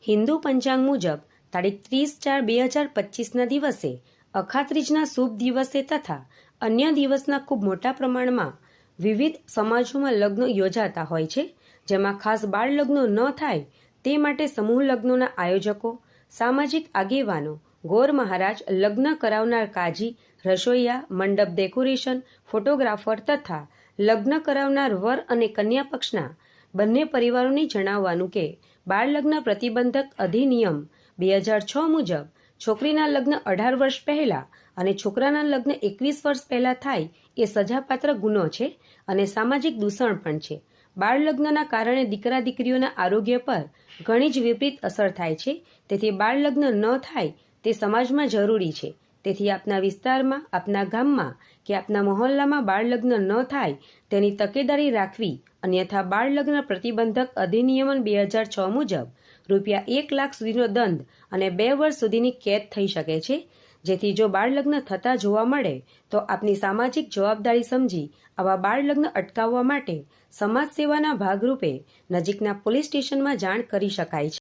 હિન્દુ પંચાંગ મુજબ તારીખ 30/4/2025ના દિવસે અખાત્રીજના શુભ દિવસે તથા અન્ય દિવસના ખૂબ મોટા પ્રમાણમાં વિવિધ સમાજોમાં લગ્નો યોજાતા હોય છે, જેમાં ખાસ બાળ લગ્નો ન થાય તે માટે સમૂહ લગ્નોના આયોજકો, સામાજિક આગેવાનો, ગોર મહારાજ, લગ્ન કરાવનાર કાજી, રસોઈયા, મંડપ ડેકોરેશન, ફોટોગ્રાફર તથા લગ્ન કરાવનાર વર અને કન્યા પક્ષના બંને પરિવારોને જણાવવાનું કે બાળ લગ્ન પ્રતિબંધક અધિનિયમ 2006 મુજબ છોકરીના લગ્ન 18 વર્ષ પહેલા અને છોકરાના લગ્ન 21 વર્ષ પહેલા થાય એ સજાપાત્ર ગુનો છે અને સામાજિક દૂષણ પણ છે. બાળ લગ્નના કારણે દીકરા દીકરીઓના આરોગ્ય પર ઘણી જ વિપરીત અસર થાય છે. તેથી બાળ લગ્ન ન થાય તે સમાજમાં જરૂરી છે. તેથી આપના વિસ્તારમાં, આપના ગામમાં કે આપના મહોલ્લામાં બાળ લગ્ન ન થાય તેની તકેદારી રાખવી. અન્યથા બાળ લગ્ન પ્રતિબંધક અધિનિયમ 2006 મુજબ ₹1 લાખ સુધીનો દંડ અને 2 વર્ષ સુધીની કેદ થઈ શકે છે. જેથી જો બાળ લગ્ન થતા જોવા મળે તો આપની સામાજિક જવાબદારી સમજી આવા બાળ લગ્ન અટકાવવા માટે સમાજ સેવાના ભાગરૂપે નજીકના પોલીસ સ્ટેશનમાં જાણ કરી શકાય છે.